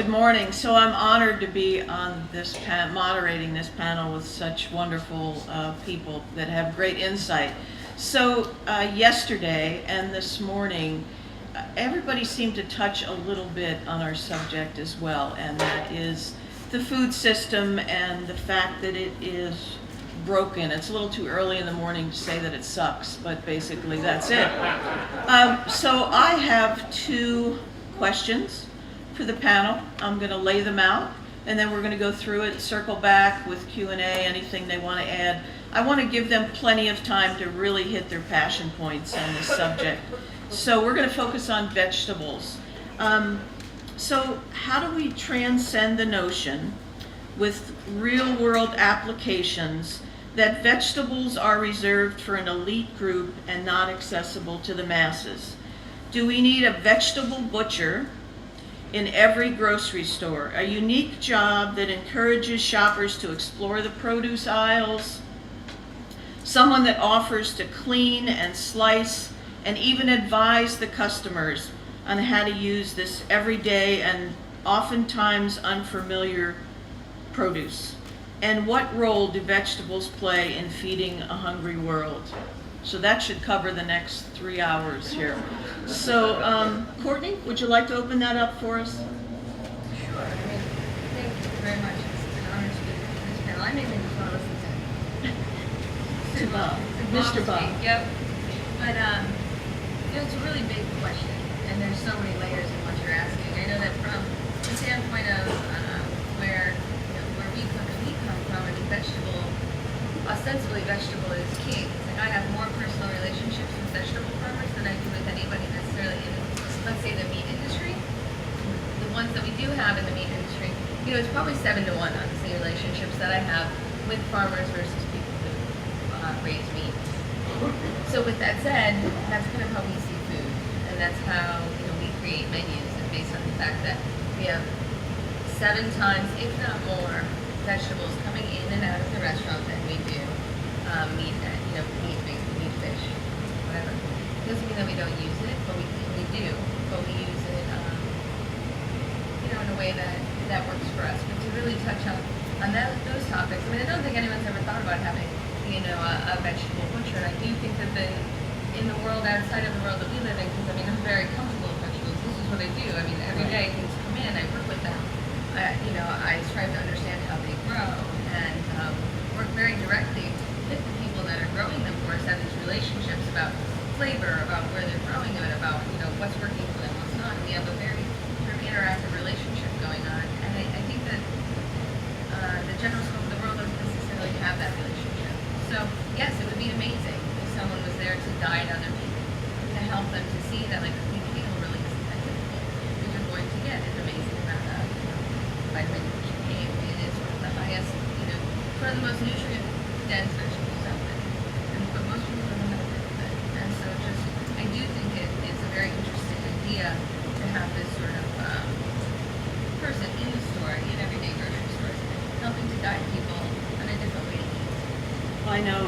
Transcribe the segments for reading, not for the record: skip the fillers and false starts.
Good morning. So I'm honored to be on this moderating this panel with such wonderful people that have great insight. So yesterday and this morning, everybody seemed to touch a little bit on our subject as well, and that is the food system and the fact that it is broken. It's a little too early in the morning to say that it sucks, but basically that's it. So I have two questions for the panel. I'm going to lay them out, and then we're going to go through it, circle back with Q&A, anything they want to add. I want to give them plenty of time to really hit their passion points on this subject. So we're going to focus on vegetables. So how do we transcend the notion with real-world applications that vegetables are reserved for an elite group and not accessible to the masses? Do we need a vegetable butcher in every grocery store, a unique job that encourages shoppers to explore the produce aisles, someone that offers to clean and slice and even advise the customers on how to use this everyday and oftentimes unfamiliar produce? And what role do vegetables play in feeding a hungry world? So that should cover the next 3 hours here. So, Courtney, would you like to open that up for us? Sure. Thank you very much. It's an honor to be with this panel. I may even just want to listen to Mr. Bob. speak. Yep. But it's a really big question, and there's so many layers in what you're asking. I know that from the standpoint of where we come from, I mean, ostensibly vegetable is king. I have more personal relationships with vegetable farmers than I do with anybody necessarily in, let's say, the meat industry. The ones that we do have in the meat industry, it's probably 7 to 1, honestly, relationships that I have with farmers versus people who raise meat. So with that said, that's kind of how we see food, and that's how we create menus, and based on the fact that we have 7 times, if not more, vegetables coming in and out of the restaurant than we do meat, meat, fish, whatever. It doesn't mean that we don't use it, but we do. But we use it, in a way that works for us. But to really touch on those topics, I mean, I don't think anyone's ever thought about having, a vegetable butcher. And I do think that in the world outside of the world that we live in, because I'm very comfortable with vegetables. This is what I do. I mean, every day things come in, I work with them. I strive to understand how they grow and work very directly with the people that are growing them for us, have these relationships about flavor, about where they're growing them, and about what's working for them, what's not. And we have a very sort of interactive relationship going on, and I think that the general scope of the world doesn't necessarily have that relationship. So yes, it would be amazing if someone was there to guide other people, to help them to see that clean cattle really isn't that difficult. What you're going to get is amazing amount of vitamin A. It is one of the highest, one of the most nutrient dense vegetables out there. But most people don't know how to work with it. And so I do think it's a very interesting idea to have this sort of person in the store, in everyday grocery stores, helping to guide people on a different way to eat. I know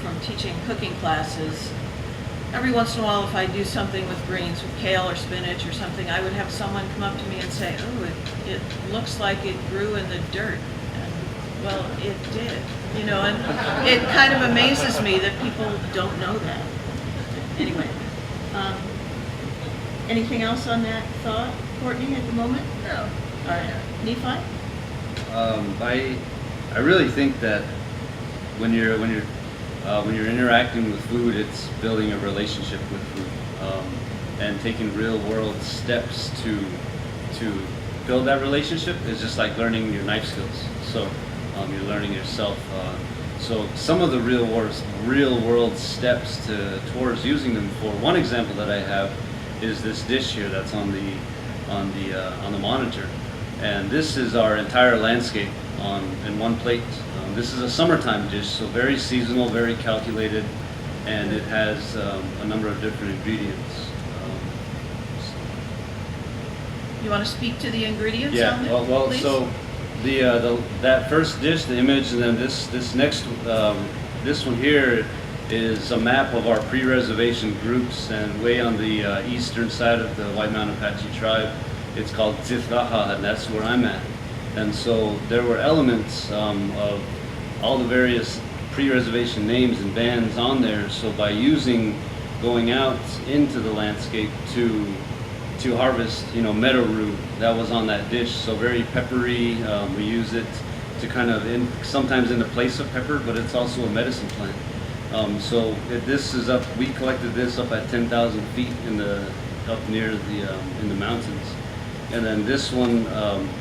from teaching cooking classes, every once in a while if I do something with greens, with kale or spinach or something, I would have someone come up to me and say, oh, it looks like it grew in the dirt. And, well, it did. And it kind of amazes me that people don't know that. Anyway, anything else on that thought, Courtney, at the moment? No. All right. Nephi? I really think that when you're interacting with food, it's building a relationship with food, and taking real world steps to build that relationship is just like learning your knife skills. So you're learning yourself. So some of the real world steps towards using them. For one example that I have is this dish here that's on the monitor, and this is our entire landscape in one plate. This is a summertime dish, so very seasonal, very calculated, and it has a number of different ingredients. You want to speak to the ingredients Yeah, on it, well, please? so that first dish, the image, and then this next, this one here is a map of our pre-reservation groups, and way on the eastern side of the White Mountain Apache tribe It's called Tzifraha, and that's where I'm at. And so there were elements of all the various pre-reservation names and bands on there. So by going out into the landscape to harvest, meadow root, that was on that dish. So very peppery. We use it to kind of sometimes in the place of pepper, but it's also a medicine plant. This is up. We collected this up at 10,000 feet up near in the mountains. And then this one,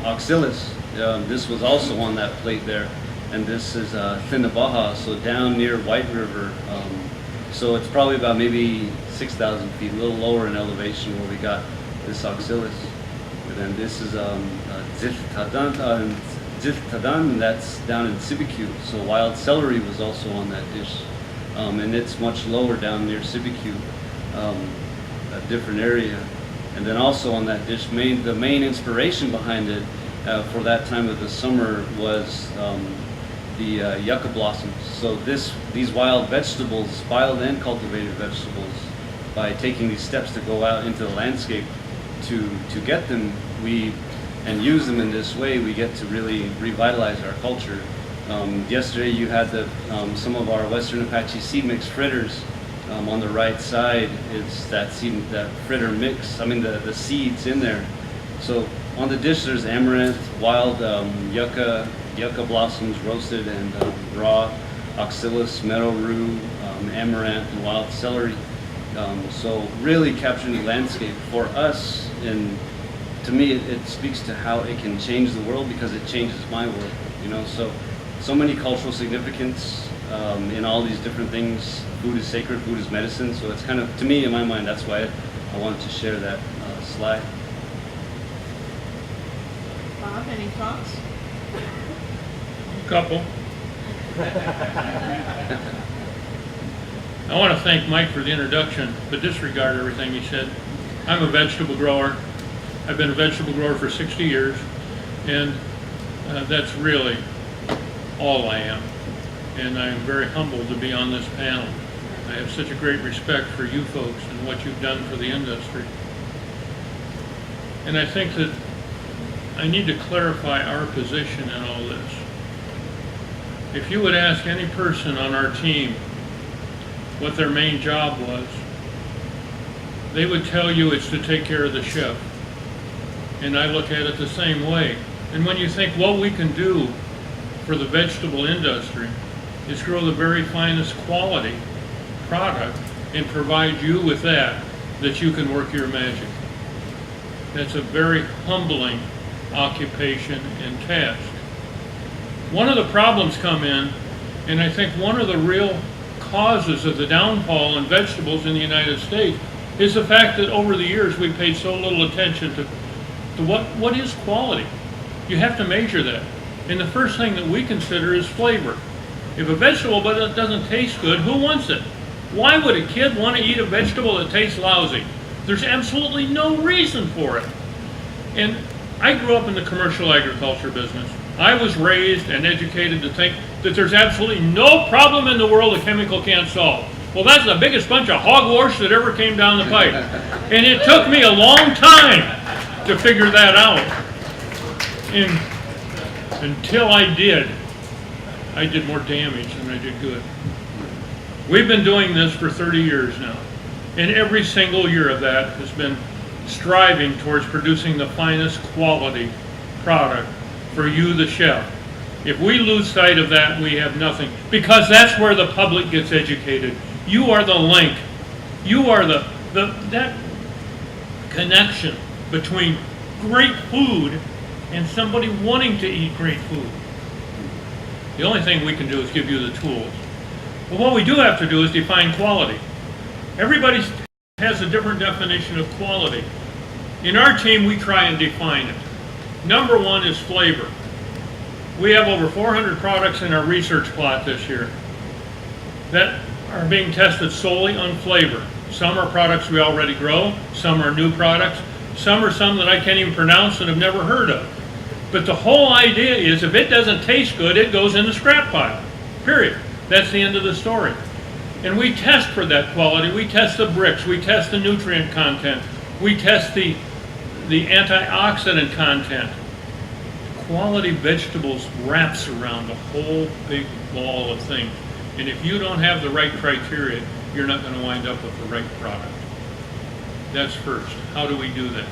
oxalis, this was also on that plate there. And this is Thinabaha, so down near White River. So it's probably about maybe 6,000 feet, a little lower in elevation where we got this oxalis. And then this is Ziltadan, and that's down in Sibicu. So wild celery was also on that dish. And it's much lower down near Sibicu, a different area. And then also on that dish, the main inspiration behind it for that time of the summer was the yucca blossoms. So these wild vegetables, wild and cultivated vegetables, by taking these steps to go out into the landscape to get them, and use them in this way, we get to really revitalize our culture. Yesterday you had some of our Western Apache seed mix fritters. On the right side, it's that fritter mix. The seeds in there. So on the dish, there's amaranth, wild yucca blossoms roasted and raw, oxalis, meadow rue, amaranth, and wild celery. So really capturing the landscape for us, and to me, it speaks to how it can change the world because it changes my world. So many cultural significance in all these different things. Food is sacred, food is medicine. So it's kind of, to me, in my mind, that's why I wanted to share that slide. Bob, any thoughts? Couple. I want to thank Mike for the introduction, but disregard everything he said. I'm a vegetable grower. I've been a vegetable grower for 60 years, and that's really all I am. And I am very humbled to be on this panel. I have such a great respect for you folks and what you've done for the industry. And I think that I need to clarify our position in all this. If you would ask any person on our team what their main job was, they would tell you it's to take care of the chef. And I look at it the same way. And when you think what we can do for the vegetable industry is grow the very finest quality product and provide you with that you can work your magic. That's a very humbling occupation and task. One of the problems come in, and I think one of the real causes of the downfall in vegetables in the United States is the fact that over the years we paid so little attention to what is quality. You have to measure that. And the first thing that we consider is flavor. If a vegetable doesn't taste good, who wants it? Why would a kid want to eat a vegetable that tastes lousy? There's absolutely no reason for it. And I grew up in the commercial agriculture business. I was raised and educated to think that there's absolutely no problem in the world a chemical can't solve. Well, that's the biggest bunch of hogwash that ever came down the pipe. And it took me a long time to figure that out. And until I did more damage than I did good. We've been doing this for 30 years now. And every single year of that has been striving towards producing the finest quality product for you, the chef. If we lose sight of that, we have nothing. Because that's where the public gets educated. You are the link. You are that connection between great food and somebody wanting to eat great food. The only thing we can do is give you the tools. But what we do have to do is define quality. Everybody has a different definition of quality. In our team, we try and define it. Number one is flavor. We have over 400 products in our research plot this year that are being tested solely on flavor. Some are products we already grow, some are new products, some are some that I can't even pronounce and have never heard of. But the whole idea is if it doesn't taste good, it goes in the scrap pile, period. That's the end of the story. And we test for that quality. We test the bricks, we test the nutrient content, we test the the antioxidant content. Quality vegetables wraps around a whole big ball of things. And if you don't have the right criteria, you're not going to wind up with the right product. That's first. How do we do that?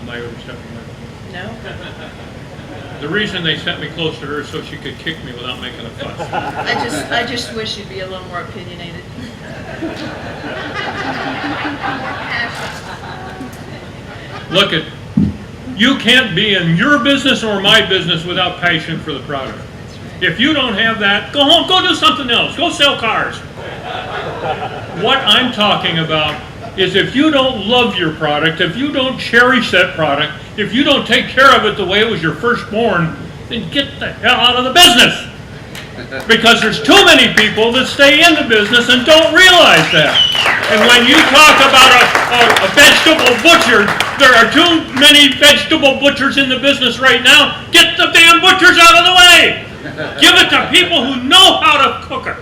Am I overstepping that? No? The reason they sent me close to her is so she could kick me without making a fuss. I just wish you'd be a little more opinionated. Look at, you can't be in your business or my business without passion for the product. If you don't have that, go home, go do something else, go sell cars. What I'm talking about is if you don't love your product, if you don't cherish that product, if you don't take care of it the way it was your firstborn, then get the hell out of the business. Because there's too many people that stay in the business and don't realize that. And when you talk about a vegetable butcher, there are too many vegetable butchers in the business right now. Get the damn butchers out of the way. Give it to people who know how to cook it.